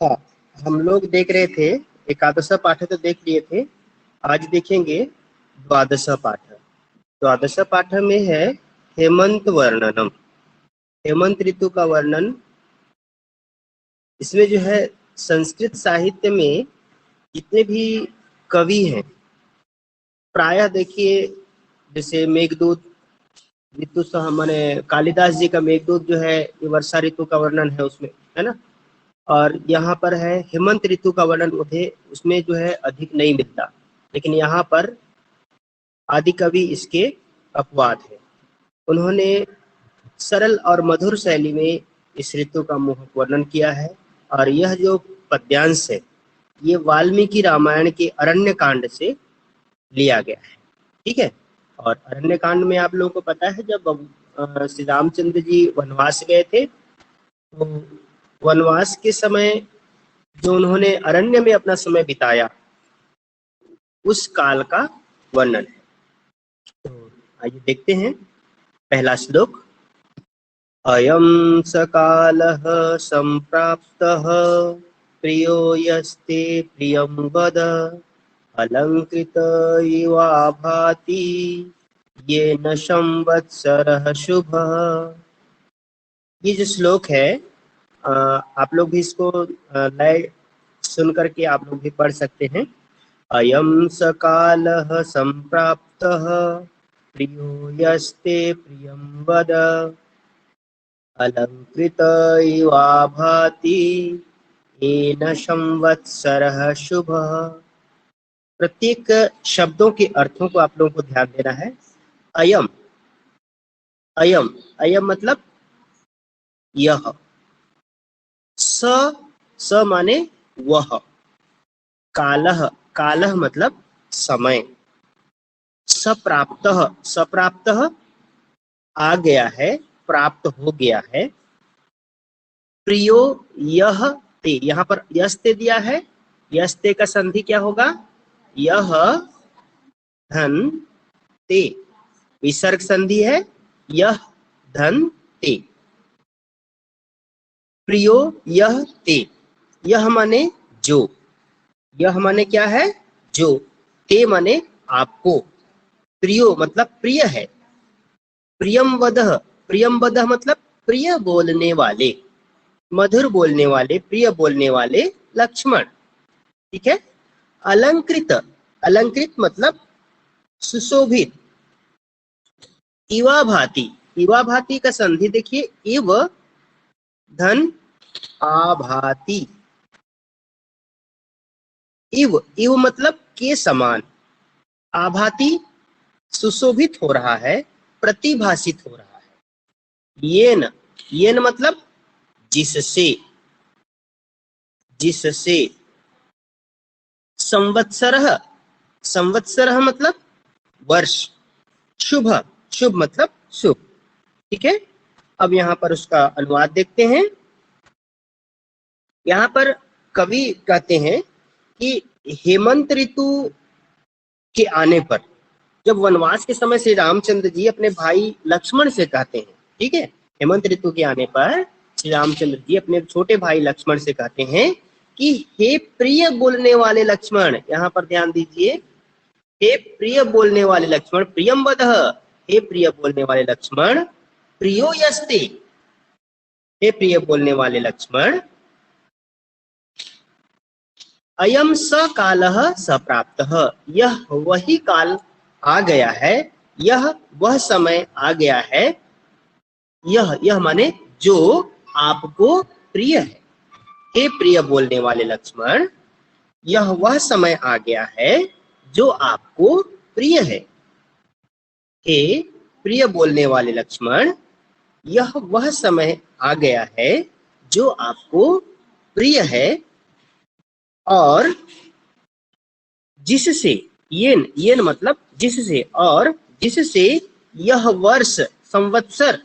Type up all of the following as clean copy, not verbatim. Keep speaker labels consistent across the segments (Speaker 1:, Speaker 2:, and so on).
Speaker 1: हाँ, हम लोग देख रहे थे, एकादश पाठ तो देख लिए थे। आज देखेंगे द्वादश पाठ। द्वादश पाठ में है हेमंत वर्णनम। हेमंत ऋतु का वर्णन। इसमें जो है संस्कृत साहित्य में जितने भी कवि हैं, प्रायः देखिए, जैसे मेघदूत ऋतु माने कालिदास जी का मेघदूत जो है ये वर्षा ऋतु का वर्णन है उसमें, है ना। और यहाँ पर है हेमंत ऋतु का वर्णन, मुझे उसमें जो है अधिक नहीं मिलता, लेकिन यहाँ पर आदि कवि इसके अपवाद है। उन्होंने सरल और मधुर शैली में इस ऋतु का मोहक वर्णन किया है। और यह जो पद्यांश है ये वाल्मीकि रामायण के अरण्य कांड से लिया गया है। ठीक है। और अरण्य कांड में आप लोगों को पता है, जब श्री रामचंद्र जी वनवास गए थे तो वनवास के समय जो उन्होंने अरण्य में अपना समय बिताया उस काल का वर्णन है। तो आइए देखते हैं पहला श्लोक। अयं सकालः संप्राप्तः प्रियो यस्ते प्रियं वद अलंकृत इवा भाति येन संवत्सरः शुभः। ये जो श्लोक है आप लोग भी इसको लय सुन करके आप लोग भी पढ़ सकते हैं। अयं सकालः संप्राप्तः प्रियो यस्ते प्रियं वद अलंकृत इवा भाति येन संवत्सरः शुभः। प्रत्येक शब्दों के अर्थों को आप लोगों को ध्यान देना है। अयम, अयम, अयम मतलब यह। स माने वह। कालः, कालः मतलब समय। सप्राप्तः, सप्राप्तः आ गया है, प्राप्त हो गया है। प्रियो यह ते, यहाँ पर यस्ते दिया है। यस्ते का संधि क्या होगा? यह धन ते। विसर्ग संधि है यह धन ते। प्रियो यह ते, यह माने जो, यह माने क्या है? जो। ते माने आपको। प्रियो मतलब प्रिय है। प्रियम वदः, प्रियम वदः मतलब प्रिय बोलने वाले, मधुर बोलने वाले, प्रिय बोलने वाले लक्ष्मण। ठीक है। अलंकृत, अलंकृत मतलब सुशोभित। इवा भाति, इवा भाति का संधि देखिए, इव धन आभाति। इव, इव मतलब के समान। आभाति सुशोभित हो रहा है, प्रतिभासित हो रहा है। येन, येन मतलब जिससे, जिससे। संवत्सरः, संवत्सरः मतलब वर्ष। शुभ, शुभ मतलब शुभ। ठीक है। अब यहाँ पर उसका अनुवाद देखते हैं। यहाँ पर कवि कहते हैं कि हेमंत ऋतु के आने पर, जब वनवास के समय श्री रामचंद्र जी अपने भाई लक्ष्मण से कहते हैं, ठीक है, हेमंत ऋतु के आने पर श्री रामचंद्र जी अपने छोटे भाई लक्ष्मण से कहते हैं कि हे प्रिय बोलने वाले लक्ष्मण, यहाँ पर ध्यान दीजिए, हे प्रिय बोलने वाले लक्ष्मण, प्रियम वदः, हे प्रिय बोलने वाले लक्ष्मण, प्रियो यस्ते, हे प्रिय बोलने वाले लक्ष्मण, अयम स कालः सप्राप्तः, यह वही काल आ गया है, यह वह समय आ गया है। यह माने जो आपको प्रिय है। हे प्रिय बोलने वाले लक्ष्मण, यह वह समय आ गया है जो आपको प्रिय है। हे प्रिय बोलने वाले लक्ष्मण, यह वह समय आ गया है जो आपको प्रिय है। और जिससे, येन, येन मतलब जिससे, और जिससे यह वर्ष, संवत्सर,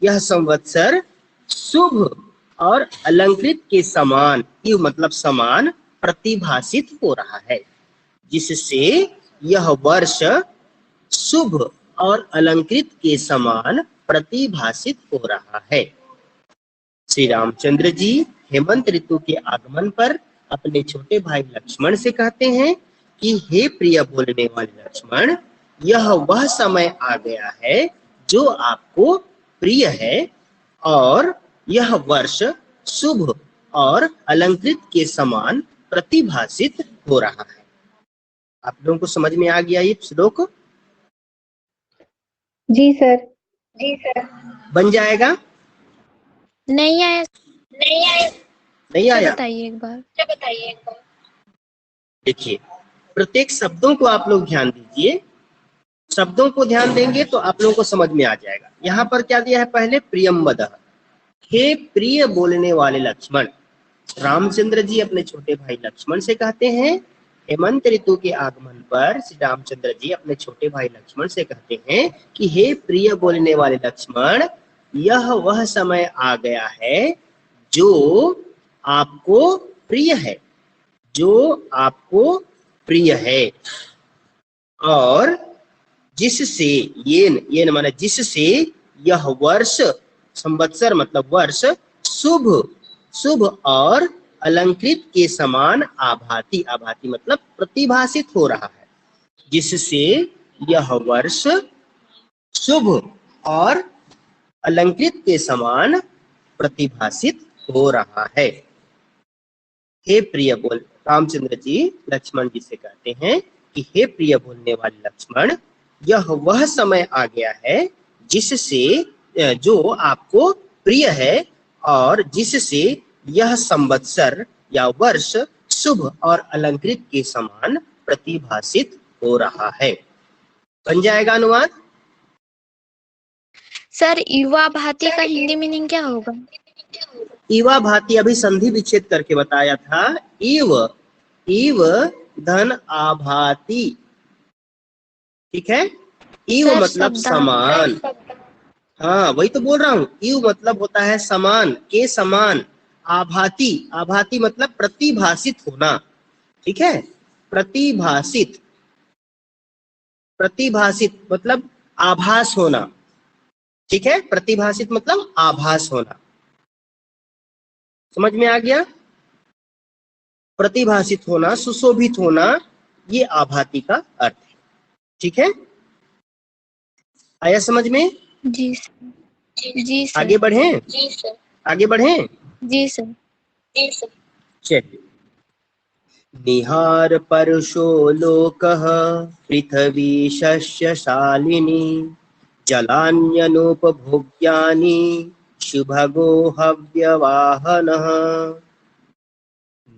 Speaker 1: यह संवत्सर शुभ और अलंकृत के समान, यह मतलब समान, प्रतिभासित हो रहा है। जिससे यह वर्ष शुभ और अलंकृत के समान प्रतिभासित हो रहा है। श्री रामचंद्र जी हेमंत ऋतु के आगमन पर अपने छोटे भाई लक्ष्मण से कहते हैं कि हे प्रिय बोलने वाले लक्ष्मण, यह वह समय आ गया है जो आपको प्रिय है और यह वर्ष शुभ और अलंकृत के समान प्रतिभासित हो रहा है। आप लोगों को समझ में आ गया ये श्लोक?
Speaker 2: जी सर।
Speaker 1: जी सर। बन जाएगा?
Speaker 2: नहीं आया।
Speaker 1: नहीं आया?
Speaker 2: बताइए एक बार।
Speaker 1: देखिए, प्रत्येक शब्दों को आप लोग ध्यान दीजिए। शब्दों को ध्यान देंगे तो आप लोगों को समझ में आ जाएगा। यहाँ पर क्या दिया है? पहले प्रियम वदः, हे प्रिय बोलने वाले लक्ष्मण। रामचंद्र जी अपने छोटे भाई लक्ष्मण से कहते हैं, हेमंत ऋतु के आगमन पर श्री रामचंद्र जी अपने छोटे भाई लक्ष्मण से कहते हैं कि हे प्रिय बोलने वाले लक्ष्मण, यह वह समय आ गया है जो आपको प्रिय है, जो आपको प्रिय है और जिससे येन माने जिससे यह वर्ष, संवत्सर मतलब वर्ष, शुभ शुभ और अलंकृत के समान आभाति, आभाति मतलब प्रतिभासित हो रहा है, जिससे यह वर्ष शुभ और अलंकृत के समान प्रतिभासित हो रहा है। हे प्रिय बोल, रामचंद्र जी लक्ष्मण जी से कहते हैं कि हे प्रिय बोलने वाले लक्ष्मण, यह वह समय आ गया है जिससे जो आपको प्रिय है और जिससे यह संवत्सर या वर्ष शुभ और अलंकृत के समान प्रतिभासित हो रहा है। बन जाएगा अनुवाद?
Speaker 2: सर युवा भाती का हिंदी मीनिंग क्या होगा?
Speaker 1: युवा भाती अभी संधि विच्छेद करके बताया था। इव इव धन आभाती, ठीक है। इव मतलब समान। हाँ वही तो बोल रहा हूँ, इव मतलब होता है समान, के समान। आभाती, आभाती मतलब प्रतिभासित होना, ठीक है। प्रतिभासित, प्रतिभासित मतलब आभास होना, ठीक है। प्रतिभासित मतलब आभास होना, समझ में आ गया? प्रतिभासित होना, सुशोभित होना, ये आभाती का अर्थ है, ठीक है। आया समझ में?
Speaker 2: जी सर। जी सर।
Speaker 1: आगे बढ़ें? जी सर। आगे बढ़ें?
Speaker 2: जी सर।
Speaker 1: जी सर। चलिए। निहार परशो लोकः पृथ्वी शस्यशालिनी जलान्यनुपभोग्यानि शुभगो हव्यवाहनः।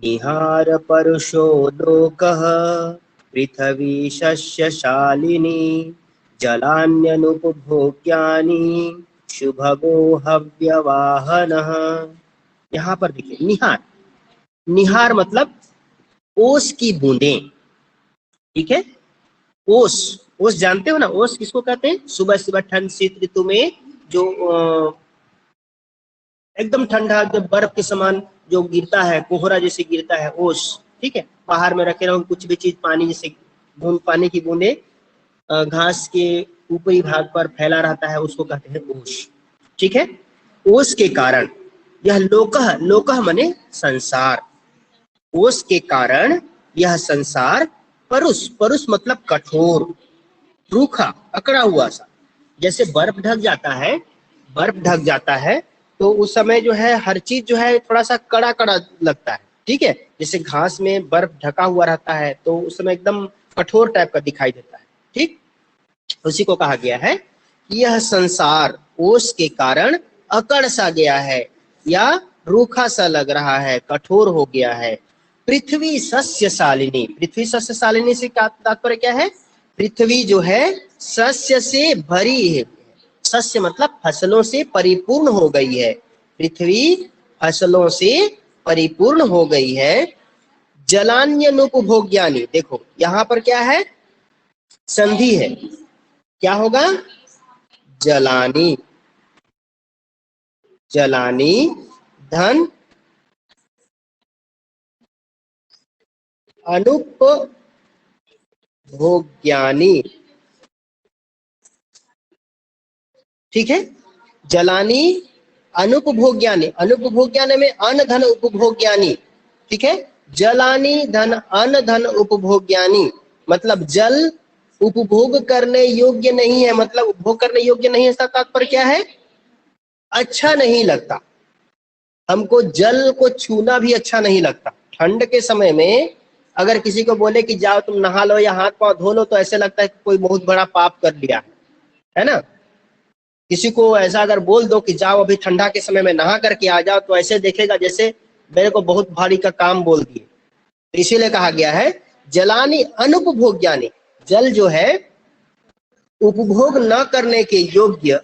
Speaker 1: निहार परशो लोकः पृथ्वी शस्यशालिनी जलान्यनुपभोग्यानि शुभगो हव्यवाहनः। यहाँ पर देखिए निहार, निहार मतलब ओस की बूंदें, ठीक है। ओस, ओस जानते हो ना, ओस किसको कहते हैं? सुबह सुबह ठंड शीत ऋतु में जो एकदम ठंडा, जब बर्फ के समान जो गिरता है, कोहरा जैसे गिरता है, ओस, ठीक है। बाहर में रखे रहो कुछ भी चीज, पानी जैसे बूंद, पानी की बूंदे घास के ऊपरी भाग पर फैला रहता है, उसको कहते हैं ओस, ठीक है। ओस के कारण यह लोकह, लोकह माने संसार, ओस के कारण यह संसार परुष, परुष मतलब कठोर, रूखा, अकड़ा हुआ सा। जैसे बर्फ ढक जाता है, बर्फ ढक जाता है तो उस समय जो है हर चीज जो है थोड़ा सा कड़ा कड़ा लगता है, ठीक है। जैसे घास में बर्फ ढका हुआ रहता है तो उस समय एकदम कठोर टाइप का दिखाई देता है, ठीक। उसी को कहा गया है कि यह संसार ओस के कारण अकड़ सा गया है या रूखा सा लग रहा है, कठोर हो गया है। पृथ्वी सस्य शालिनी, पृथ्वी सस्य शालिनी से क्या तात्पर्य क्या है? पृथ्वी जो है सस्य से भरी है, सस्य मतलब फसलों से परिपूर्ण हो गई है, पृथ्वी फसलों से परिपूर्ण हो गई है। जलान्यनुपभोग्यानि, देखो यहाँ पर क्या है? संधि है, क्या होगा? जलानी, जलानी धन अनुपभोग्यानि, ठीक है। जलानी अनुपभोग्यानि, अनुपभोग्यानि में अन धन उपभोग्यानि, ठीक है। जलानि धन अन धन उपभोग्यानि, मतलब जल उपभोग करने योग्य नहीं है, मतलब उपभोग करने योग्य नहीं है, इसका तात्पर्य क्या है? अच्छा नहीं लगता। हमको जल को छूना भी अच्छा नहीं लगता। ठंड के समय में अगर किसी को बोले कि जाओ तुम नहा लो या हाथ पांव धो लो, तो ऐसे लगता है कि कोई बहुत बड़ा पाप कर लिया है ना। किसी को ऐसा अगर बोल दो कि जाओ अभी ठंडा के समय में नहा करके आ जाओ, तो ऐसे देखेगा जैसे मेरे को बहुत भारी का काम बोल दिए। तो इसीलिए कहा गया है जलानि अनुपभोग्यानि, जल जो है उपभोग न करने के योग्य,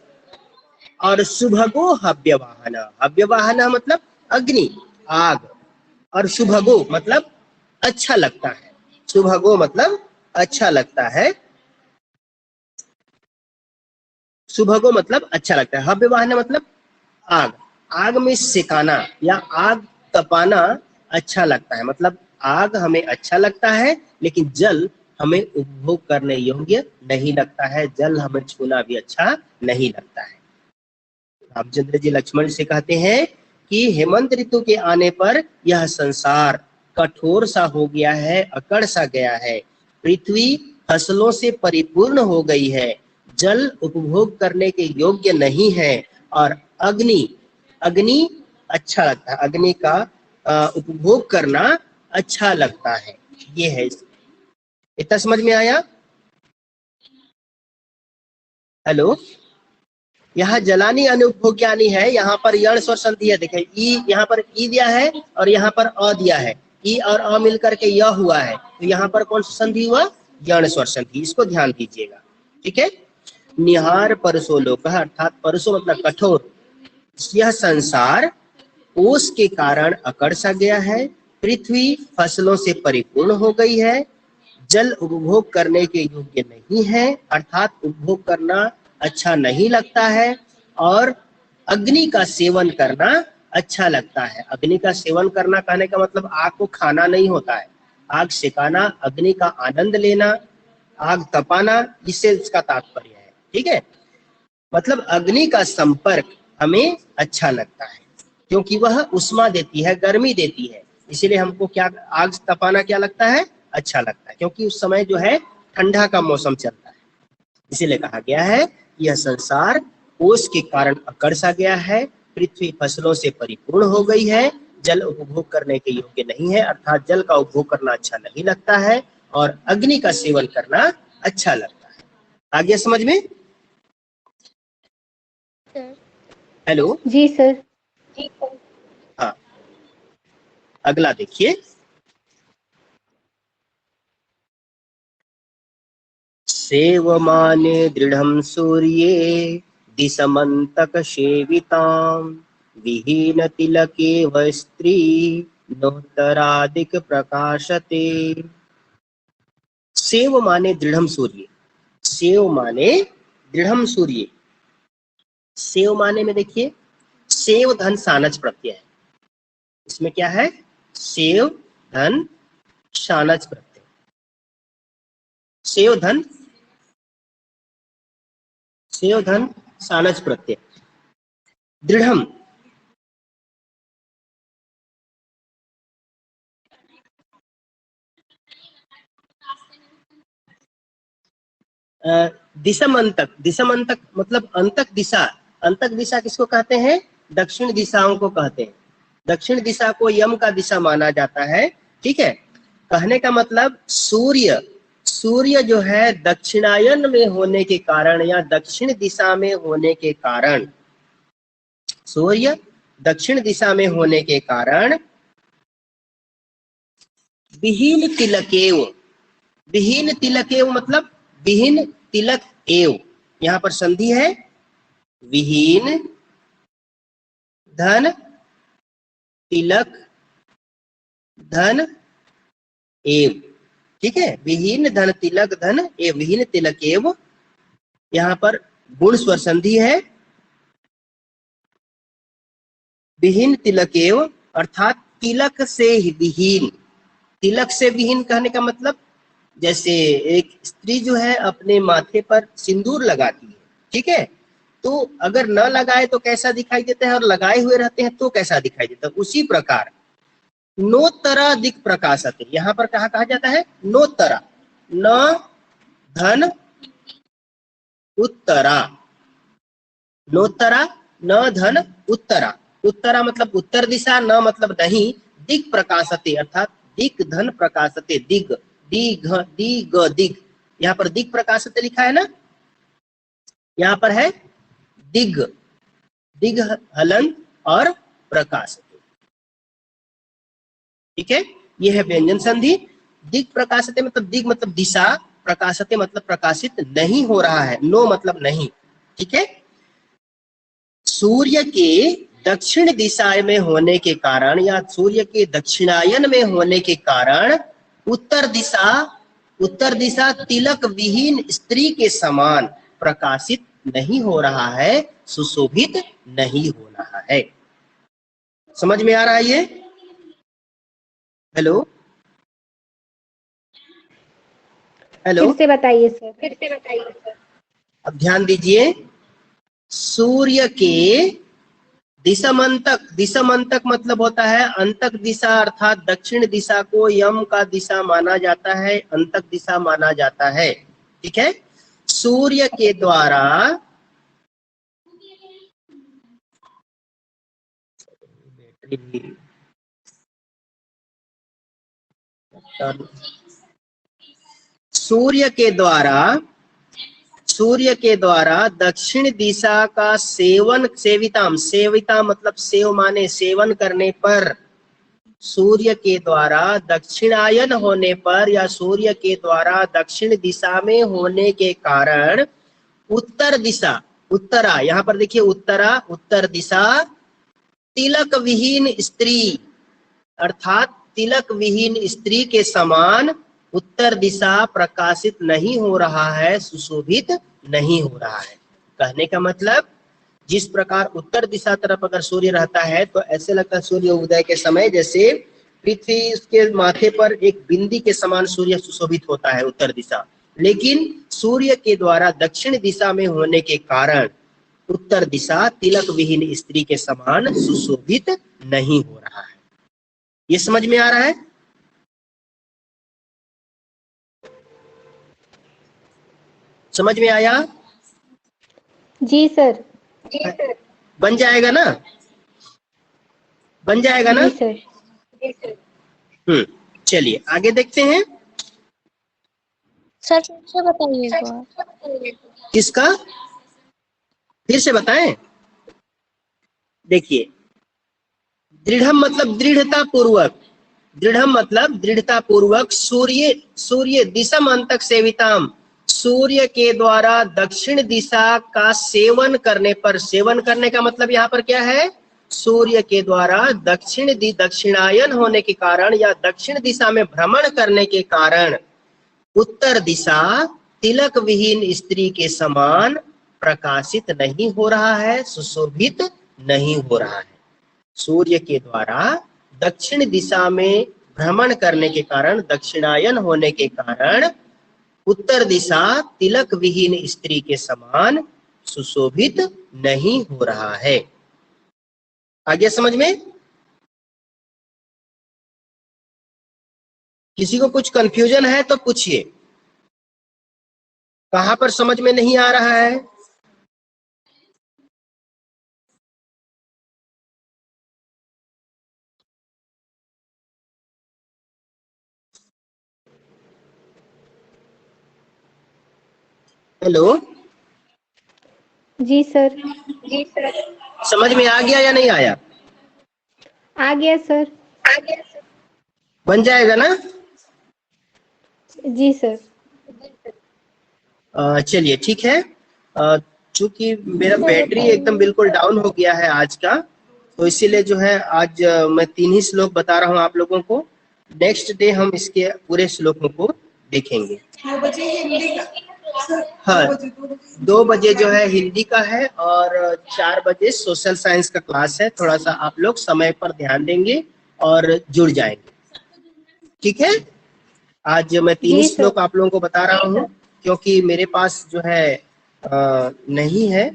Speaker 1: और सुभगो हव्यवाहन, हव्यवाहन मतलब अग्नि, आग, और सुभगो मतलब अच्छा लगता है, सुभगो मतलब अच्छा लगता है, सुभगो मतलब अच्छा लगता है, हव्यवाहन मतलब आग, आग में सिकाना या आग तपाना अच्छा लगता है, मतलब आग हमें अच्छा लगता है, लेकिन जल हमें उपभोग करने योग्य नहीं लगता है, जल हमें छूना भी अच्छा नहीं लगता है। रामचंद्र जी लक्ष्मण से कहते हैं कि हेमंत ऋतु के आने पर यह संसार कठोर सा हो गया है, अकड़ सा गया है, पृथ्वी फसलों से परिपूर्ण हो गई है, जल उपभोग करने के योग्य नहीं है, और अग्नि, अग्नि अच्छा लगता है, अग्नि का उपभोग करना अच्छा लगता है। ये है, इतना समझ में आया? हेलो, यहाँ जलानी अनुपभोग्यानि है, यहाँ पर यण स्वर संधि है, देखिए ई, यहाँ पर ई दिया है और यहाँ पर अ दिया है, ई और अ मिलकर के यह हुआ है, तो यहाँ पर कौन सा संधि हुआ? यण स्वर संधि, इसको ध्यान दीजिएगा, ठीक है। निहार परसो लोक, अर्थात परसो मतलब कठोर, यह संसार ओस के कारण अकड़ सा गया है, पृथ्वी फसलों से परिपूर्ण हो गई है, जल उपभोग करने के योग्य नहीं है, अर्थात उपभोग करना अच्छा नहीं लगता है, और अग्नि का सेवन करना अच्छा लगता है। अग्नि का सेवन करना कहने का मतलब आग को खाना नहीं होता है, आग सिकाना, अग्नि का आनंद लेना, आग तपाना, इससे इसका तात्पर्य है, ठीक है। मतलब अग्नि का संपर्क हमें अच्छा लगता है, क्योंकि वह उष्मा देती है, गर्मी देती है, इसीलिए हमको क्या, आग तपाना क्या लगता है? अच्छा लगता है, क्योंकि उस समय जो है ठंडा का मौसम चलता है। इसीलिए कहा गया है यह संसार ओस के कारण अकड़ सा गया है, पृथ्वी फसलों से परिपूर्ण हो गई है, जल उपभोग करने के योग्य नहीं है, अर्थात जल का उपभोग करना अच्छा नहीं लगता है, और अग्नि का सेवन करना अच्छा लगता है। आ गया समझ में? हेलो
Speaker 3: जी सर।
Speaker 1: हाँ, अगला देखिए, सेवमाने दृढ़ं सूर्ये दिशमन्तक सेवितां, विहीन तिलकेव स्त्री नोत्तरादिक प्रकाशते। सेव माने दृढ़ं सूर्य, सेव माने दृढ़ं सूर्य, सेव माने में देखिए सेव धन सानच प्रत्यय है, इसमें क्या है? सेव धन सानच प्रत्यय, सेव धन, सेव धन सानच प्रत्यय, दृढ़म, दिशम अंतक, दिशम अंतक मतलब अंतक दिशा, अंतक दिशा किसको कहते हैं? दक्षिण दिशाओं को कहते हैं, दक्षिण दिशा को यम का दिशा माना जाता है, ठीक है। कहने का मतलब सूर्य, सूर्य जो है दक्षिणायन में होने के कारण या दक्षिण दिशा में होने के कारण, सूर्य दक्षिण दिशा में होने के कारण विहीन तिलकेव, विहीन तिलकेव मतलब विहीन तिलक एव, यहां पर संधि है, विहीन धन तिलक धन एव, ठीक है, विहीन धन तिलक धन एव, विहीन तिलक एव, यहां पर गुण स्वर संधि है, विहीन तिलक एव अर्थात तिलक से विहीन, तिलक से विहीन कहने का मतलब जैसे एक स्त्री जो है अपने माथे पर सिंदूर लगाती है, ठीक है, तो अगर न लगाए तो कैसा दिखाई देता है और लगाए हुए रहते हैं तो कैसा दिखाई देता है। उसी प्रकार नोत्तरा दिक् प्रकाशते, यहाँ पर कहा जाता है नोत्तरा, न धन उत्तरा, नोत्तरा न धन उत्तरा, उत्तरा मतलब उत्तर दिशा, न मतलब नहीं, दिक् प्रकाशते अर्थात दिक् धन प्रकाशते, दिग दिग दिग दिग, यहाँ पर दिक् प्रकाशते लिखा है ना, यहाँ पर है दिग, दिग हलन और प्रकाशते, ठीक है। ये है व्यंजन संधि। दिक् प्रकाशते मतलब दिग मतलब दिशा, प्रकाशते मतलब प्रकाशित नहीं हो रहा है, नो मतलब नहीं, ठीक है। सूर्य के दक्षिण दिशा में होने के कारण या सूर्य के दक्षिणायन में होने के कारण उत्तर दिशा तिलक विहीन स्त्री के समान प्रकाशित नहीं हो रहा है, सुशोभित नहीं हो रहा है। समझ में आ रहा है ये? हेलो हेलो,
Speaker 3: फिर से बताइए सर।
Speaker 1: अब ध्यान दीजिए, सूर्य के दिशमंतक मतलब होता है अंतक दिशा, अर्थात दक्षिण दिशा को यम का दिशा माना जाता है, अंतक दिशा माना जाता है, ठीक है। सूर्य के द्वारा सूर्य के द्वारा दक्षिण दिशा का सेविता मतलब सेव माने सेवन करने पर, सूर्य के द्वारा दक्षिणायन होने पर या सूर्य के द्वारा दक्षिण दिशा में होने के कारण उत्तरा, यहाँ पर देखिए उत्तर दिशा तिलक विहीन स्त्री अर्थात तिलक विहीन स्त्री के समान उत्तर दिशा प्रकाशित नहीं हो रहा है, सुशोभित नहीं हो रहा है। कहने का मतलब जिस प्रकार उत्तर दिशा तरफ अगर सूर्य रहता है तो ऐसे लगता है सूर्य उदय के समय जैसे पृथ्वी उसके माथे पर एक बिंदी के समान सूर्य सुशोभित होता है उत्तर दिशा, लेकिन सूर्य के द्वारा दक्षिण दिशा में होने के कारण उत्तर दिशा तिलक विहीन स्त्री के समान सुशोभित नहीं हो रहा है। ये समझ में आ रहा है? समझ में आया?
Speaker 3: जी सर।
Speaker 1: बन जाएगा ना? बन जाएगा ना?
Speaker 3: जी सर।
Speaker 1: चलिए आगे देखते हैं।
Speaker 2: सर फिर से बताइए एक बार।
Speaker 1: किसका? फिर से बताएं। देखिए, दृढ़म मतलब दृढ़ता पूर्वक सूर्य दिशम अंतक सेविताम, सूर्य के द्वारा दक्षिण दिशा का सेवन करने पर, सेवन करने का मतलब यहाँ पर क्या है? सूर्य के द्वारा दक्षिणायन होने के कारण या दक्षिण दिशा में भ्रमण करने के कारण उत्तर दिशा तिलक विहीन स्त्री के समान प्रकाशित नहीं हो रहा है, सुशोभित नहीं हो रहा है। सूर्य के द्वारा दक्षिण दिशा में भ्रमण करने के कारण, दक्षिणायन होने के कारण उत्तर दिशा तिलक विहीन स्त्री के समान सुशोभित नहीं हो रहा है। आगे समझ में? किसी को कुछ कंफ्यूजन है तो पूछिए, कहां पर समझ में नहीं आ रहा है? हेलो,
Speaker 3: जी सर।
Speaker 1: समझ में आ गया या नहीं आया?
Speaker 3: आ गया सर।
Speaker 1: बन जाएगा ना?
Speaker 3: जी सर।
Speaker 1: चलिए ठीक है। चूंकि मेरा बैटरी एकदम बिल्कुल डाउन हो गया है आज का, तो इसीलिए जो है आज मैं 3 ही श्लोक बता रहा हूँ आप लोगों को। नेक्स्ट डे हम इसके पूरे श्लोकों को देखेंगे।
Speaker 4: 2 बजे हिंदी का,
Speaker 1: हाँ, 2 बजे जो है हिंदी का है और 4 बजे सोशल साइंस का क्लास है। थोड़ा सा आप लोग समय पर ध्यान देंगे और जुड़ जाएंगे, ठीक है। आज मैं 3 ही श्लोक आप लोगों को बता रहा हूँ क्योंकि मेरे पास जो है नहीं है,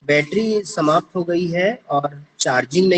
Speaker 1: बैटरी समाप्त हो गई है और चार्जिंग नहीं